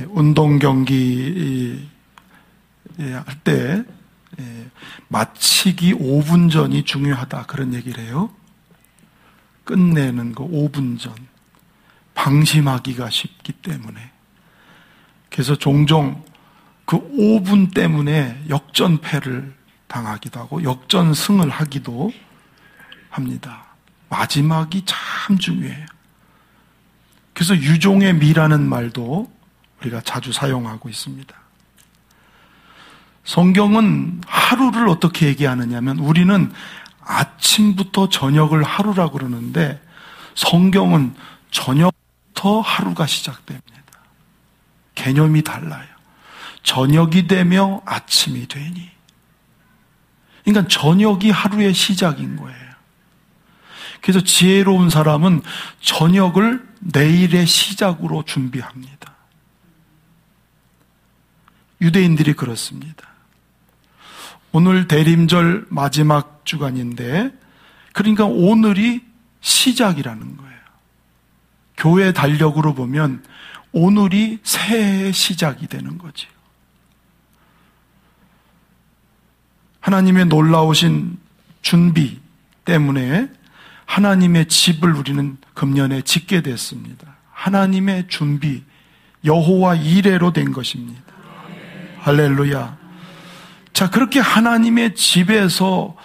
운동 경기 할 때 마치기 5분 전이 중요하다 그런 얘기를 해요. 끝내는 거 5분 전. 방심하기가 쉽기 때문에. 그래서 종종 그 5분 때문에 역전패를 당하기도 하고 역전승을 하기도 합니다. 마지막이 참 중요해요. 그래서 유종의 미라는 말도 우리가 자주 사용하고 있습니다. 성경은 하루를 어떻게 얘기하느냐면 우리는 아침부터 저녁을 하루라고 그러는데 성경은 저녁부터 하루가 시작됩니다. 개념이 달라요. 저녁이 되며 아침이 되니. 그러니까 저녁이 하루의 시작인 거예요. 그래서 지혜로운 사람은 저녁을 내일의 시작으로 준비합니다. 유대인들이 그렇습니다. 오늘 대림절 마지막 주간인데 그러니까 오늘이 시작이라는 거예요. 교회 달력으로 보면 오늘이 새해의 시작이 되는 거지요. 하나님의 놀라우신 준비 때문에 하나님의 집을 우리는 금년에 짓게 됐습니다. 하나님의 준비, 여호와 이레로 된 것입니다. 할렐루야. 자, 그렇게 하나님의 집에서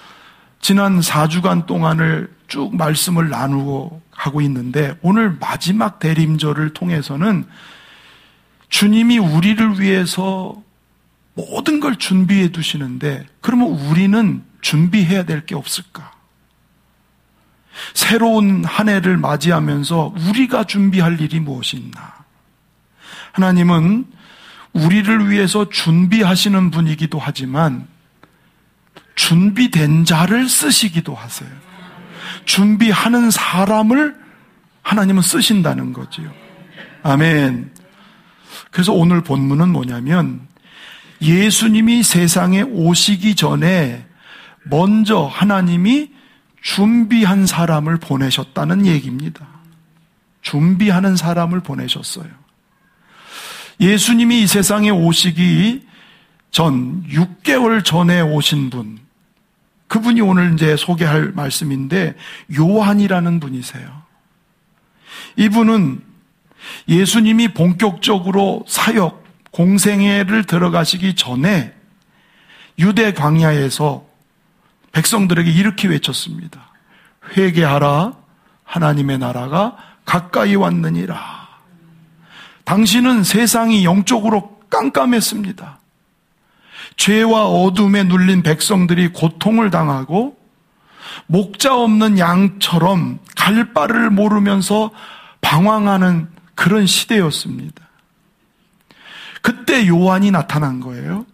지난 4주간 동안을 쭉 말씀을 나누고 하고 있는데 오늘 마지막 대림절을 통해서는 주님이 우리를 위해서 모든 걸 준비해 두시는데 그러면 우리는 준비해야 될 게 없을까? 새로운 한 해를 맞이하면서 우리가 준비할 일이 무엇이 있나? 하나님은 우리를 위해서 준비하시는 분이기도 하지만 준비된 자를 쓰시기도 하세요. 준비하는 사람을 하나님은 쓰신다는 거지요. 아멘. 그래서 오늘 본문은 뭐냐면 예수님이 세상에 오시기 전에 먼저 하나님이 준비한 사람을 보내셨다는 얘기입니다. 준비하는 사람을 보내셨어요. 예수님이 이 세상에 오시기 전 6개월 전에 오신 분, 그분이 오늘 이제 소개할 말씀인데 요한이라는 분이세요. 이분은 예수님이 본격적으로 사역, 공생애를 들어가시기 전에 유대 광야에서 백성들에게 이렇게 외쳤습니다. 회개하라, 하나님의 나라가 가까이 왔느니라. 당시는 세상이 영적으로 깜깜했습니다. 죄와 어둠에 눌린 백성들이 고통을 당하고 목자 없는 양처럼 갈 바를 모르면서 방황하는 그런 시대였습니다. 그때 요한이 나타난 거예요.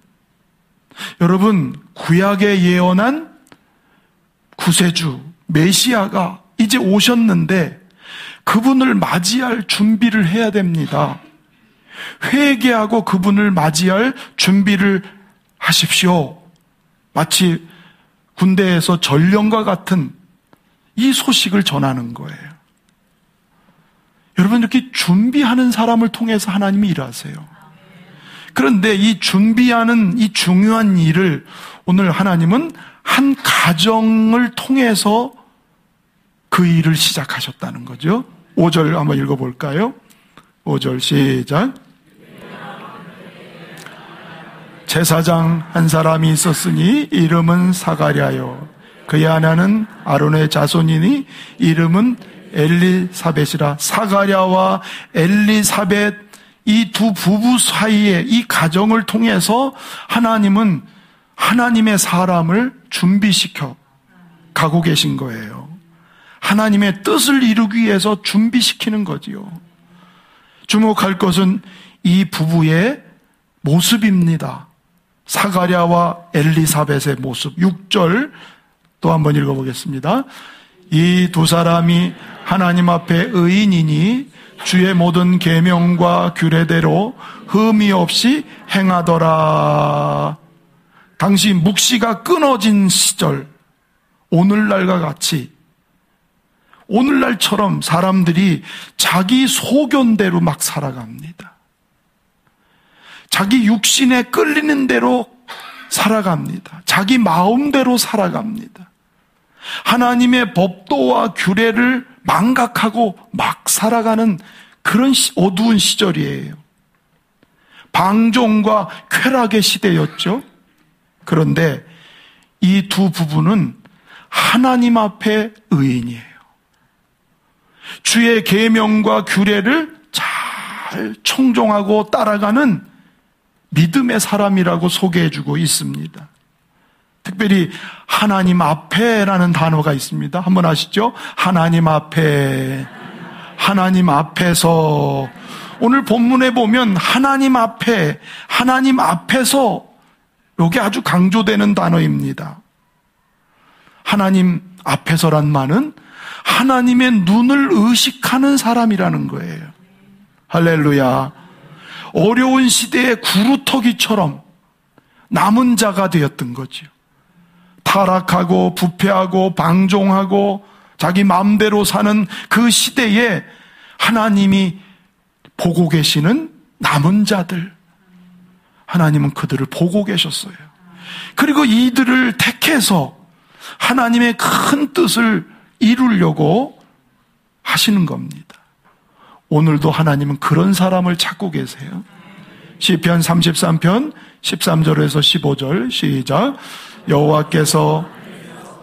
여러분, 구약에 예언한 구세주 메시아가 이제 오셨는데 그분을 맞이할 준비를 해야 됩니다. 회개하고 그분을 맞이할 준비를 하십시오. 마치 군대에서 전령과 같은 이 소식을 전하는 거예요. 여러분, 이렇게 준비하는 사람을 통해서 하나님이 일하세요. 그런데 이 준비하는 이 중요한 일을 오늘 하나님은 한 가정을 통해서 그 일을 시작하셨다는 거죠. 5절 한번 읽어볼까요? 5절 시작. 제사장 한 사람이 있었으니 이름은 사가랴요. 그의 아내는 아론의 자손이니 이름은 엘리사벳이라. 사가랴와 엘리사벳 이 두 부부 사이에 이 가정을 통해서 하나님은 하나님의 사람을 준비시켜 가고 계신 거예요. 하나님의 뜻을 이루기 위해서 준비시키는 거지요. 주목할 것은 이 부부의 모습입니다. 사가랴와 엘리사벳의 모습. 6절 또 한번 읽어보겠습니다. 이 두 사람이 하나님 앞에 의인이니 주의 모든 계명과 규례대로 흠이 없이 행하더라. 당시 묵시가 끊어진 시절, 오늘날과 같이 오늘날처럼 사람들이 자기 소견대로 막 살아갑니다. 자기 육신에 끌리는 대로 살아갑니다. 자기 마음대로 살아갑니다. 하나님의 법도와 규례를 망각하고 막 살아가는 그런 어두운 시절이에요. 방종과 쾌락의 시대였죠. 그런데 이 두 부부는 하나님 앞에 의인이에요. 주의 계명과 규례를 잘 청종하고 따라가는 믿음의 사람이라고 소개해주고 있습니다. 특별히 하나님 앞에라는 단어가 있습니다. 한번 아시죠? 하나님 앞에, 하나님 앞에서. 오늘 본문에 보면 하나님 앞에, 하나님 앞에서, 이게 아주 강조되는 단어입니다. 하나님 앞에서란 말은 하나님의 눈을 의식하는 사람이라는 거예요. 할렐루야. 어려운 시대의 구루터기처럼 남은 자가 되었던 거죠. 타락하고 부패하고 방종하고 자기 마음대로 사는 그 시대에 하나님이 보고 계시는 남은 자들, 하나님은 그들을 보고 계셨어요. 그리고 이들을 택해서 하나님의 큰 뜻을 이루려고 하시는 겁니다. 오늘도 하나님은 그런 사람을 찾고 계세요. 시편 33편 13절에서 15절 시작. 여호와께서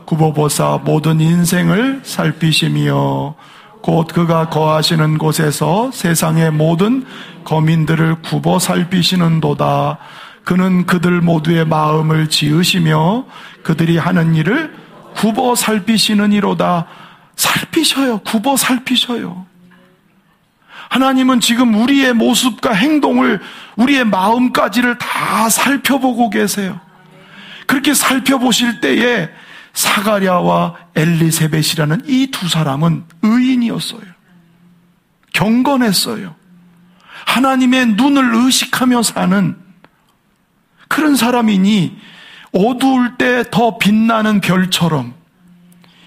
굽어보사 모든 인생을 살피시며 곧 그가 거하시는 곳에서 세상의 모든 거민들을 굽어 살피시는도다. 그는 그들 모두의 마음을 지으시며 그들이 하는 일을 굽어 살피시느니로다. 살피셔요. 굽어 살피셔요. 하나님은 지금 우리의 모습과 행동을, 우리의 마음까지를 다 살펴보고 계세요. 그렇게 살펴보실 때에 사가랴와 엘리세벳이라는 이 두 사람은 의인이었어요. 경건했어요. 하나님의 눈을 의식하며 사는 그런 사람이니 어두울 때 더 빛나는 별처럼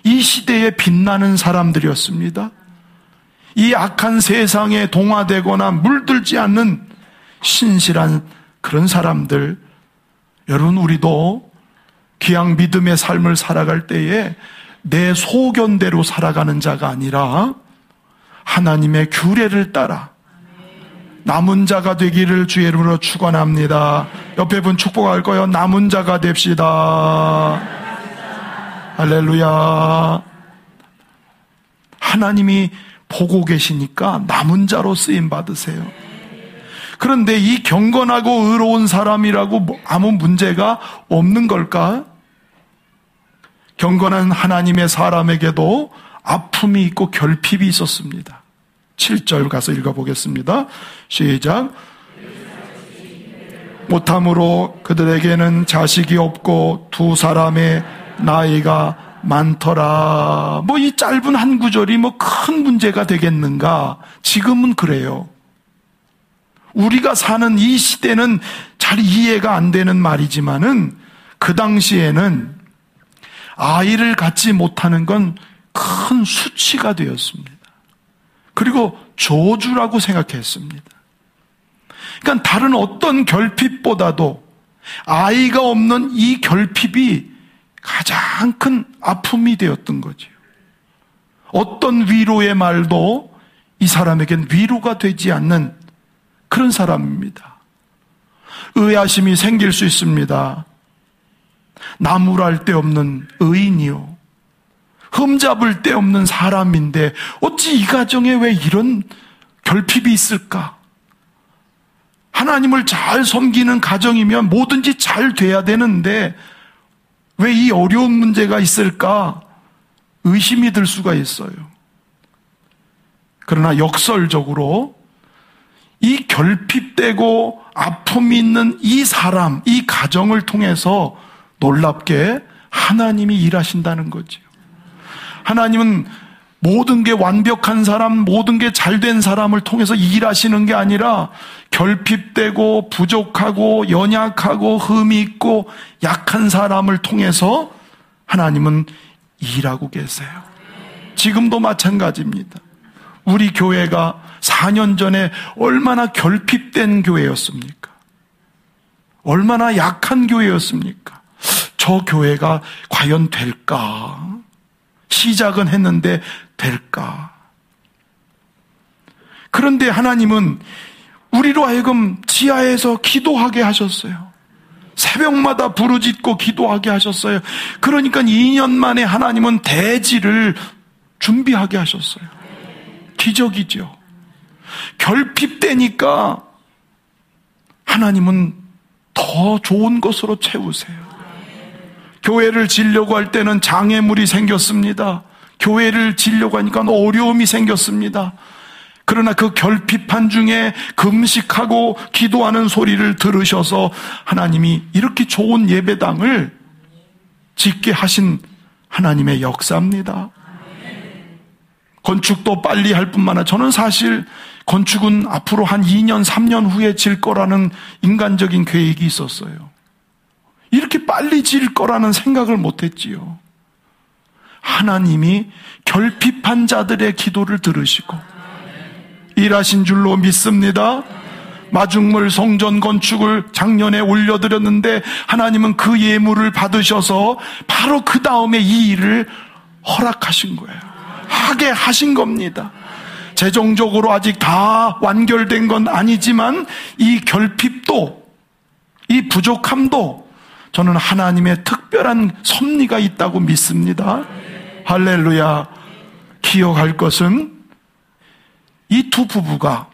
이 시대에 빛나는 사람들이었습니다. 이 악한 세상에 동화되거나 물들지 않는 신실한 그런 사람들, 여러분 우리도 귀양 믿음의 삶을 살아갈 때에 내 소견대로 살아가는 자가 아니라 하나님의 규례를 따라 남은 자가 되기를 주의 이름으로 축원합니다. 옆에 분 축복할 거예요. 남은 자가 됩시다. 할렐루야. 하나님이 보고 계시니까 남은 자로 쓰임 받으세요. 그런데 이 경건하고 의로운 사람이라고 아무 문제가 없는 걸까? 경건한 하나님의 사람에게도 아픔이 있고 결핍이 있었습니다. 7절 가서 읽어보겠습니다. 시작. 못함으로 그들에게는 자식이 없고 두 사람의 나이가 많더라. 이 짧은 한 구절이 큰 문제가 되겠는가? 지금은 그래요. 우리가 사는 이 시대는 잘 이해가 안 되는 말이지만은 그 당시에는 아이를 갖지 못하는 건 큰 수치가 되었습니다. 그리고 저주라고 생각했습니다. 그러니까 다른 어떤 결핍보다도 아이가 없는 이 결핍이 가장 큰 아픔이 되었던 거죠. 어떤 위로의 말도 이 사람에겐 위로가 되지 않는 그런 사람입니다. 의아심이 생길 수 있습니다. 나무랄 데 없는 의인이요, 흠잡을 데 없는 사람인데 어찌 이 가정에 왜 이런 결핍이 있을까? 하나님을 잘 섬기는 가정이면 뭐든지 잘 돼야 되는데 왜 이 어려운 문제가 있을까? 의심이 들 수가 있어요. 그러나 역설적으로 이 결핍되고 아픔이 있는 이 사람, 이 가정을 통해서 놀랍게 하나님이 일하신다는 거죠. 하나님은 모든 게 완벽한 사람, 모든 게 잘된 사람을 통해서 일하시는 게 아니라 결핍되고 부족하고 연약하고 흠이 있고 약한 사람을 통해서 하나님은 일하고 계세요. 지금도 마찬가지입니다. 우리 교회가 4년 전에 얼마나 결핍된 교회였습니까? 얼마나 약한 교회였습니까? 저 교회가 과연 될까? 시작은 했는데 될까? 그런데 하나님은 우리로 하여금 지하에서 기도하게 하셨어요. 새벽마다 부르짖고 기도하게 하셨어요. 그러니까 2년 만에 하나님은 대지를 준비하게 하셨어요. 기적이죠. 결핍되니까 하나님은 더 좋은 것으로 채우세요. 교회를 지려고 할 때는 장애물이 생겼습니다. 교회를 지려고 하니까 어려움이 생겼습니다. 그러나 그 결핍한 중에 금식하고 기도하는 소리를 들으셔서 하나님이 이렇게 좋은 예배당을 짓게 하신 하나님의 역사입니다. 건축도 빨리 할 뿐만 아니라 저는 사실 건축은 앞으로 한 2년, 3년 후에 질 거라는 인간적인 계획이 있었어요. 이렇게 빨리 질 거라는 생각을 못했지요. 하나님이 결핍한 자들의 기도를 들으시고 일하신 줄로 믿습니다. 마중물 성전 건축을 작년에 올려드렸는데 하나님은 그 예물을 받으셔서 바로 그 다음에 이 일을 허락하신 거예요. 하게 하신 겁니다. 재정적으로 아직 다 완결된 건 아니지만 이 결핍도, 이 부족함도 저는 하나님의 특별한 섭리가 있다고 믿습니다. 할렐루야. 기억할 것은 이 두 부부가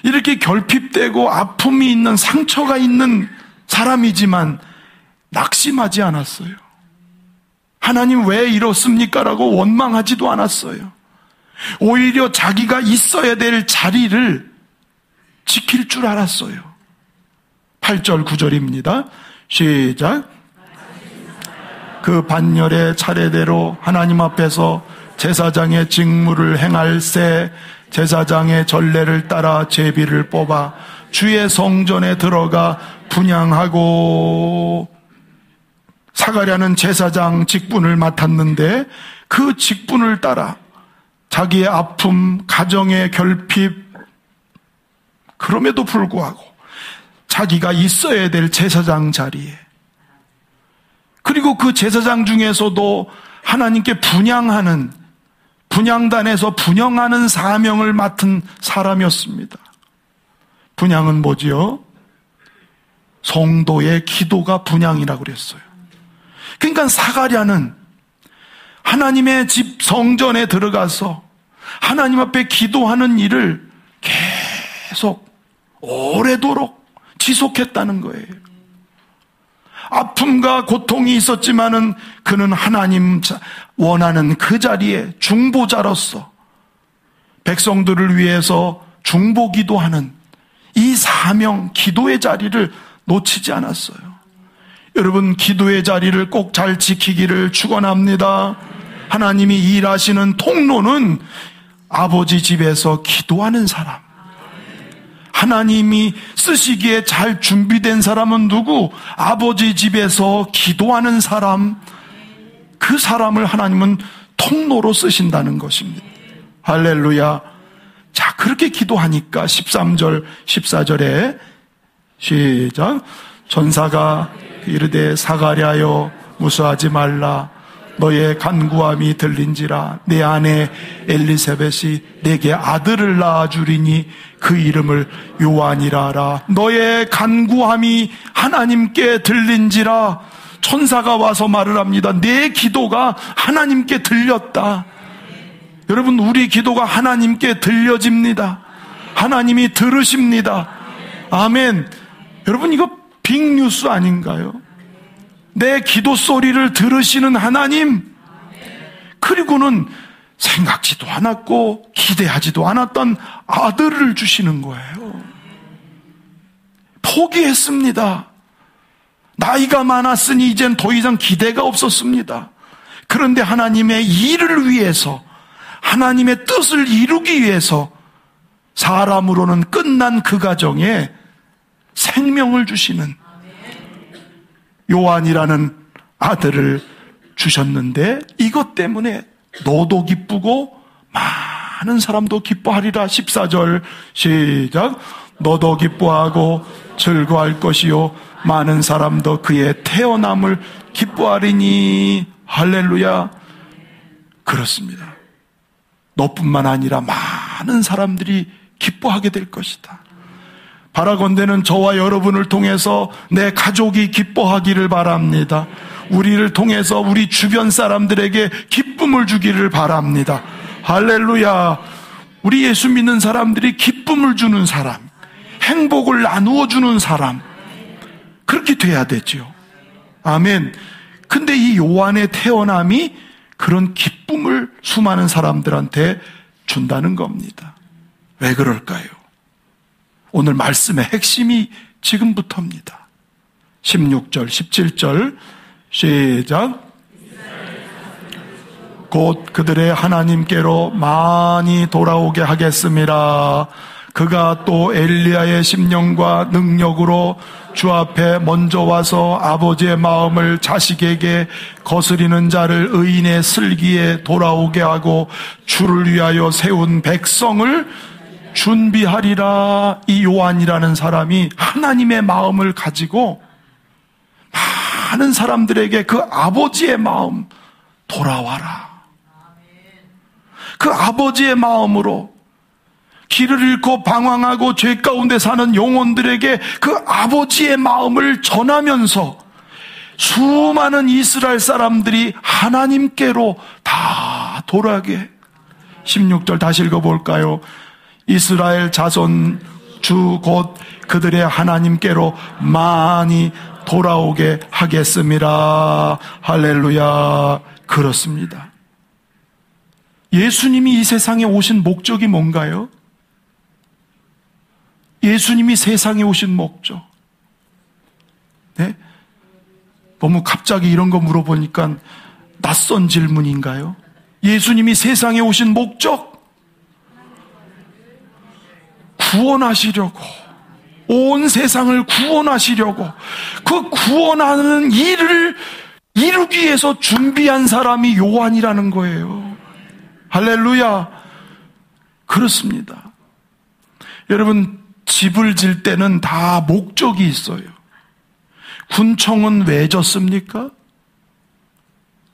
이렇게 결핍되고 아픔이 있는, 상처가 있는 사람이지만 낙심하지 않았어요. 하나님 왜 이렇습니까? 라고 원망하지도 않았어요. 오히려 자기가 있어야 될 자리를 지킬 줄 알았어요. 8절 9절입니다. 시작. 그 반열의 차례대로 하나님 앞에서 제사장의 직무를 행할새 제사장의 전례를 따라 제비를 뽑아 주의 성전에 들어가 분향하고, 사가랴는 제사장 직분을 맡았는데 그 직분을 따라 자기의 아픔, 가정의 결핍, 그럼에도 불구하고 자기가 있어야 될 제사장 자리에, 그리고 그 제사장 중에서도 하나님께 분향하는, 분향단에서 분향하는 사명을 맡은 사람이었습니다. 분향은 뭐지요? 성도의 기도가 분향이라고 그랬어요. 그러니까 사가랴는 하나님의 집 성전에 들어가서 하나님 앞에 기도하는 일을 계속 오래도록 지속했다는 거예요. 아픔과 고통이 있었지만은 그는 하나님 원하는 그 자리에 중보자로서 백성들을 위해서 중보기도하는 이 사명, 기도의 자리를 놓치지 않았어요. 여러분, 기도의 자리를 꼭 잘 지키기를 축원합니다. 하나님이 일하시는 통로는 아버지 집에서 기도하는 사람, 하나님이 쓰시기에 잘 준비된 사람은 누구? 아버지 집에서 기도하는 사람, 그 사람을 하나님은 통로로 쓰신다는 것입니다. 할렐루야. 자, 그렇게 기도하니까 13절, 14절에 시작. 전사가 이르되 사가랴여 무수하지 말라. 너의 간구함이 들린지라. 내 아내 엘리사벳이 내게 아들을 낳아주리니 그 이름을 요한이라 하라. 너의 간구함이 하나님께 들린지라. 천사가 와서 말을 합니다. 내 기도가 하나님께 들렸다. 여러분, 우리 기도가 하나님께 들려집니다. 하나님이 들으십니다. 아멘. 여러분, 이거 빅뉴스 아닌가요? 내 기도 소리를 들으시는 하나님, 그리고는 생각지도 않았고 기대하지도 않았던 아들을 주시는 거예요. 포기했습니다. 나이가 많았으니 이젠 더 이상 기대가 없었습니다. 그런데 하나님의 일을 위해서, 하나님의 뜻을 이루기 위해서 사람으로는 끝난 그 가정에 생명을 주시는 요한이라는 아들을 주셨는데, 이것 때문에 너도 기쁘고 많은 사람도 기뻐하리라. 14절 시작. 너도 기뻐하고 즐거워할 것이요 많은 사람도 그의 태어남을 기뻐하리니. 할렐루야. 그렇습니다. 너뿐만 아니라 많은 사람들이 기뻐하게 될 것이다. 바라건대는 저와 여러분을 통해서 내 가족이 기뻐하기를 바랍니다. 우리를 통해서 우리 주변 사람들에게 기쁨을 주기를 바랍니다. 할렐루야. 우리 예수 믿는 사람들이 기쁨을 주는 사람, 행복을 나누어 주는 사람, 그렇게 돼야 되죠. 아멘. 근데 이 요한의 태어남이 그런 기쁨을 수많은 사람들한테 준다는 겁니다. 왜 그럴까요? 오늘 말씀의 핵심이 지금부터입니다. 16절, 17절 시작. 곧 그들의 하나님께로 많이 돌아오게 하겠습니다. 그가 또 엘리야의 심령과 능력으로 주 앞에 먼저 와서 아버지의 마음을 자식에게 거스리는 자를 의인의 슬기에 돌아오게 하고 주를 위하여 세운 백성을 준비하리라. 이 요한이라는 사람이 하나님의 마음을 가지고 많은 사람들에게 그 아버지의 마음, 돌아와라. 그 아버지의 마음으로 길을 잃고 방황하고 죄 가운데 사는 영혼들에게 그 아버지의 마음을 전하면서 수많은 이스라엘 사람들이 하나님께로 다 돌아가게. 16절 다시 읽어볼까요? 이스라엘 자손 주 곧 그들의 하나님께로 많이 돌아오게 하겠습니다. 할렐루야. 그렇습니다. 예수님이 이 세상에 오신 목적이 뭔가요? 예수님이 세상에 오신 목적. 네? 너무 갑자기 이런 거 물어보니까 낯선 질문인가요? 예수님이 세상에 오신 목적? 구원하시려고, 온 세상을 구원하시려고, 그 구원하는 일을 이루기 위해서 준비한 사람이 요한이라는 거예요. 할렐루야. 그렇습니다. 여러분, 집을 질 때는 다 목적이 있어요. 군청은 왜 졌습니까?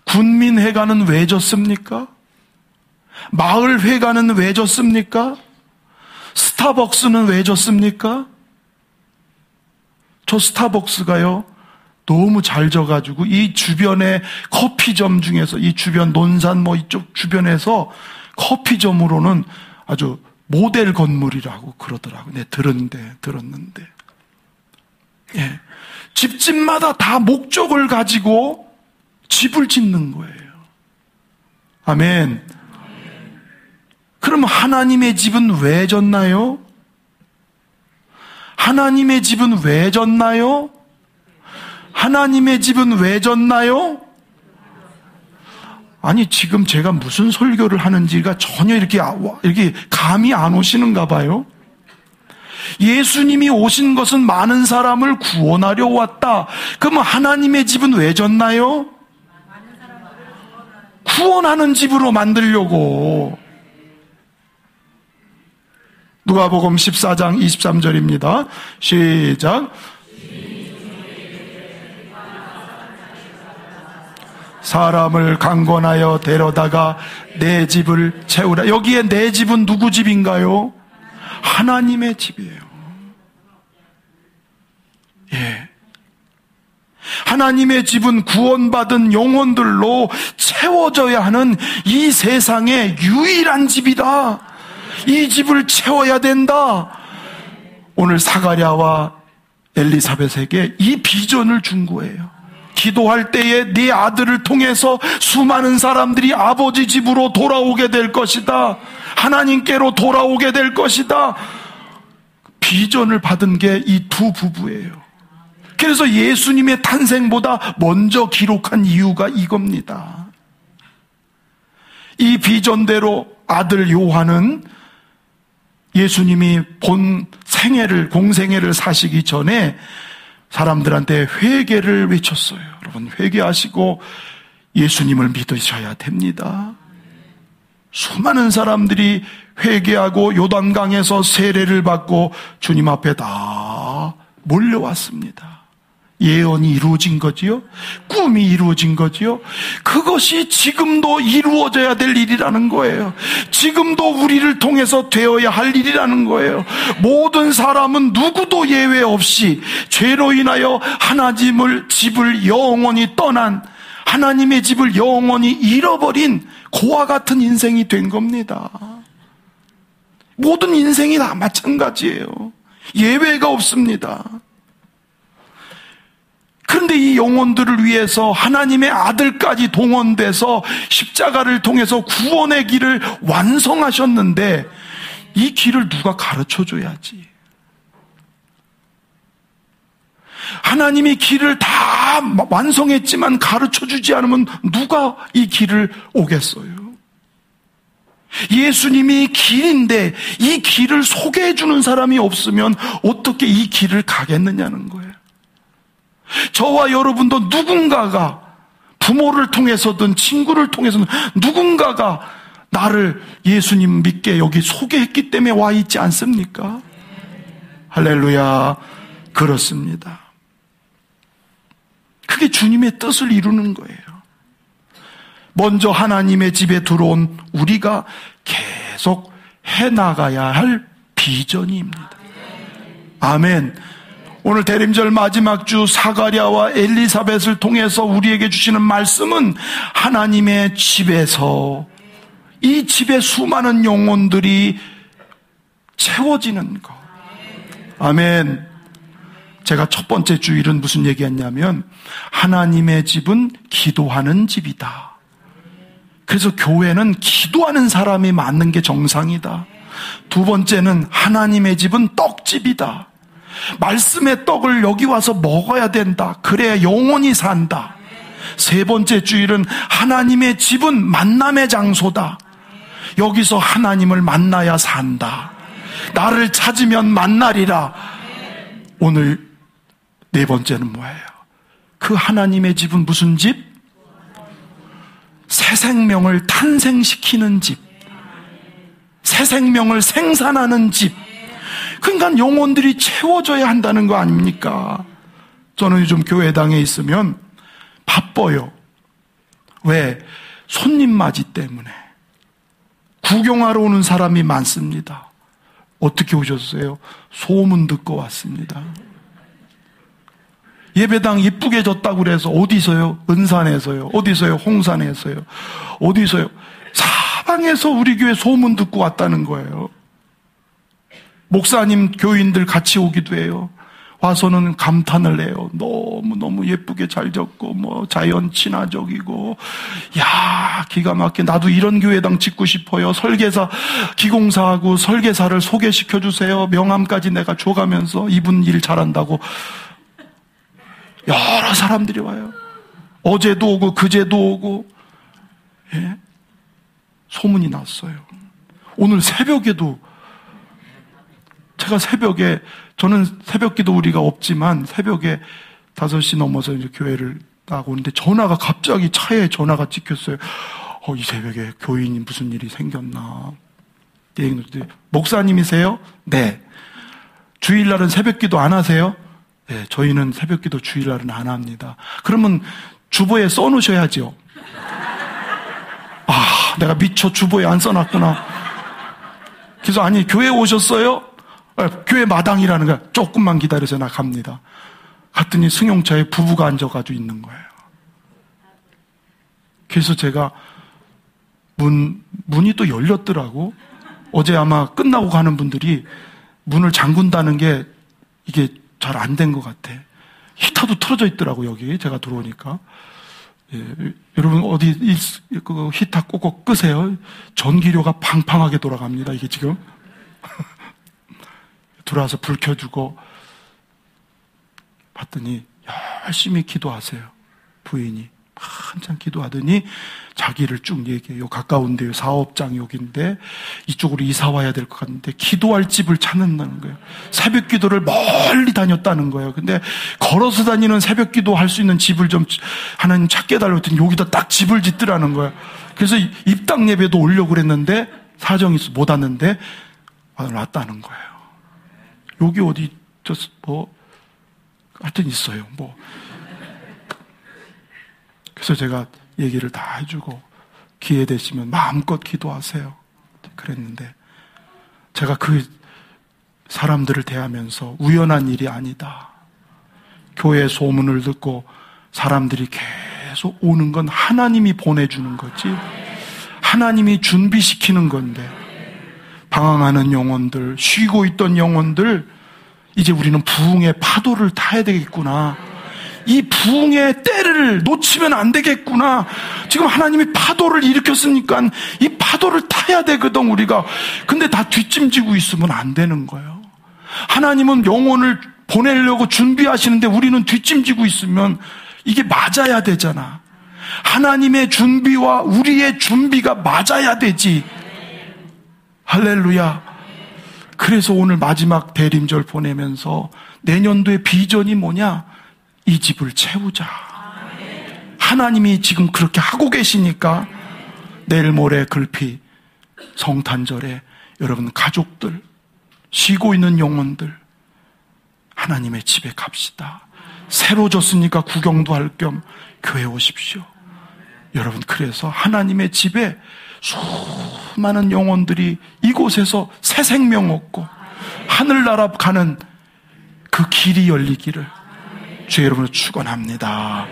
군민회관은 왜 졌습니까? 마을회관은 왜 졌습니까? 스타벅스는 왜 졌습니까? 저 스타벅스가요, 너무 잘 져가지고 이 주변의 커피점 중에서, 이 주변 논산 이쪽 주변에서 커피점으로는 아주 모델 건물이라고 그러더라고요. 네, 들었는데. 예. 집집마다 다 목적을 가지고 집을 짓는 거예요. 아멘. 그럼 하나님의 집은 왜 졌나요? 하나님의 집은 왜 졌나요? 하나님의 집은 왜 졌나요? 아니, 지금 제가 무슨 설교를 하는지가 전혀 이렇게 감이 안 오시는가 봐요. 예수님이 오신 것은 많은 사람을 구원하려 왔다. 그럼 하나님의 집은 왜 졌나요? 구원하는 집으로 만들려고. 누가복음 14장 23절입니다. 시작. 사람을 강권하여 데려다가 내 집을 채우라. 여기에 내 집은 누구 집인가요? 하나님의 집이에요. 예. 하나님의 집은 구원받은 영혼들로 채워져야 하는 이 세상의 유일한 집이다. 이 집을 채워야 된다. 오늘 사가랴와 엘리사벳에게 이 비전을 준 거예요. 기도할 때에 네 아들을 통해서 수많은 사람들이 아버지 집으로 돌아오게 될 것이다. 하나님께로 돌아오게 될 것이다. 비전을 받은 게 이 두 부부예요. 그래서 예수님의 탄생보다 먼저 기록한 이유가 이겁니다. 이 비전대로 아들 요한은 예수님이 본 공생애를 사시기 전에 사람들한테 회개를 외쳤어요. 여러분, 회개하시고 예수님을 믿으셔야 됩니다. 수많은 사람들이 회개하고 요단강에서 세례를 받고 주님 앞에 다 몰려왔습니다. 예언이 이루어진 거지요. 꿈이 이루어진 거지요. 그것이 지금도 이루어져야 될 일이라는 거예요. 지금도 우리를 통해서 되어야 할 일이라는 거예요. 모든 사람은 누구도 예외 없이 죄로 인하여 하나님의 집을 영원히 떠난, 하나님의 집을 영원히 잃어버린 고와 같은 인생이 된 겁니다. 모든 인생이 다 마찬가지예요. 예외가 없습니다. 그런데 이 영혼들을 위해서 하나님의 아들까지 동원돼서 십자가를 통해서 구원의 길을 완성하셨는데 이 길을 누가 가르쳐줘야지. 하나님이 길을 다 완성했지만 가르쳐주지 않으면 누가 이 길을 오겠어요? 예수님이 길인데 이 길을 소개해주는 사람이 없으면 어떻게 이 길을 가겠느냐는 거예요. 저와 여러분도 누군가가 부모를 통해서든 친구를 통해서든 누군가가 나를 예수님 믿게 여기 소개했기 때문에 와 있지 않습니까? 할렐루야. 그렇습니다. 그게 주님의 뜻을 이루는 거예요. 먼저 하나님의 집에 들어온 우리가 계속 해나가야 할 비전입니다. 아멘. 오늘 대림절 마지막 주 사가랴와 엘리사벳을 통해서 우리에게 주시는 말씀은 하나님의 집에서 이 집의 수많은 영혼들이 채워지는 것. 아멘. 제가 첫 번째 주일은 무슨 얘기했냐면 하나님의 집은 기도하는 집이다. 그래서 교회는 기도하는 사람이 많는 게 정상이다. 두 번째는 하나님의 집은 떡집이다. 말씀의 떡을 여기 와서 먹어야 된다. 그래야 영원히 산다. 세 번째 주일은 하나님의 집은 만남의 장소다. 여기서 하나님을 만나야 산다. 나를 찾으면 만나리라. 오늘 네 번째는 뭐예요? 그 하나님의 집은 무슨 집? 새 생명을 탄생시키는 집, 새 생명을 생산하는 집. 그러니까 영혼들이 채워져야 한다는 거 아닙니까? 저는 요즘 교회당에 있으면 바빠요. 왜? 손님 맞이 때문에. 구경하러 오는 사람이 많습니다. 어떻게 오셨어요? 소문 듣고 왔습니다. 예배당 이쁘게 졌다고 그래서 어디서요? 은산에서요. 어디서요? 홍산에서요. 어디서요? 사방에서 우리 교회 소문 듣고 왔다는 거예요. 목사님, 교인들 같이 오기도 해요. 와서는 감탄을 해요. 너무너무 예쁘게 잘 졌고, 자연 친화적이고, 야, 기가 막혀. 나도 이런 교회당 짓고 싶어요. 설계사, 기공사하고 설계사를 소개시켜 주세요. 명함까지 내가 줘가면서 이분 일 잘한다고. 여러 사람들이 와요. 어제도 오고, 그제도 오고, 예? 소문이 났어요. 오늘 새벽에도 제가 새벽에, 저는 새벽 기도 우리가 없지만 새벽에 5시 넘어서 이제 교회를 나가고 오는데 전화가 갑자기 차에 전화가 찍혔어요. 이 새벽에 교인이 무슨 일이 생겼나. 목사님이세요? 네. 주일날은 새벽 기도 안 하세요? 네. 저희는 새벽 기도 주일날은 안 합니다. 그러면 주보에 써놓으셔야죠. 내가 미처 주보에 안 써놨구나. 그래서 아니, 교회 오셨어요? 교회 마당이라는 거야. 조금만 기다려서 나 갑니다. 갔더니 승용차에 부부가 앉아가지고 있는 거예요. 그래서 제가 문이 또 열렸더라고. 어제 아마 끝나고 가는 분들이 문을 잠근다는 게 이게 잘 안 된 것 같아. 히터도 틀어져 있더라고, 여기. 제가 들어오니까. 예, 여러분 어디 그 히터 꼭꼭 끄세요. 전기료가 팡팡하게 돌아갑니다. 이게 지금. 들어와서 불 켜주고 봤더니 열심히 기도하세요. 부인이 한참 기도하더니 자기를 쭉 얘기해요. 가까운데요. 사업장이 여기인데 이쪽으로 이사 와야 될 것 같은데 기도할 집을 찾는다는 거예요. 새벽 기도를 멀리 다녔다는 거예요. 근데 걸어서 다니는 새벽 기도 할 수 있는 집을 좀 하나님 찾게 해달라고 했더니 여기다 딱 집을 짓더라는 거예요. 그래서 입당 예배도 오려고 그랬는데 사정이 있어서 못 왔는데 왔다는 거예요. 여기 어디 하여튼 있어요. 그래서 제가 얘기를 다 해주고 기회 되시면 마음껏 기도하세요. 그랬는데 제가 그 사람들을 대하면서 우연한 일이 아니다. 교회 소문을 듣고 사람들이 계속 오는 건 하나님이 보내주는 거지. 하나님이 준비시키는 건데 방황하는 영혼들, 쉬고 있던 영혼들, 이제 우리는 부흥의 파도를 타야 되겠구나. 이 부흥의 때를 놓치면 안 되겠구나. 지금 하나님이 파도를 일으켰으니까 이 파도를 타야 되거든, 우리가. 근데 다 뒷짐지고 있으면 안 되는 거예요. 하나님은 영혼을 보내려고 준비하시는데 우리는 뒷짐지고 있으면 이게 맞아야 되잖아. 하나님의 준비와 우리의 준비가 맞아야 되지. 할렐루야. 그래서 오늘 마지막 대림절 보내면서 내년도의 비전이 뭐냐? 이 집을 채우자. 하나님이 지금 그렇게 하고 계시니까 내일 모레 글피 성탄절에 여러분 가족들, 쉬고 있는 영혼들 하나님의 집에 갑시다. 새로 졌으니까 구경도 할 겸 교회 오십시오. 여러분, 그래서 하나님의 집에 수많은 영혼들이 이곳에서 새 생명 얻고 하늘나라 가는 그 길이 열리기를 주의 이름으로 축원합니다.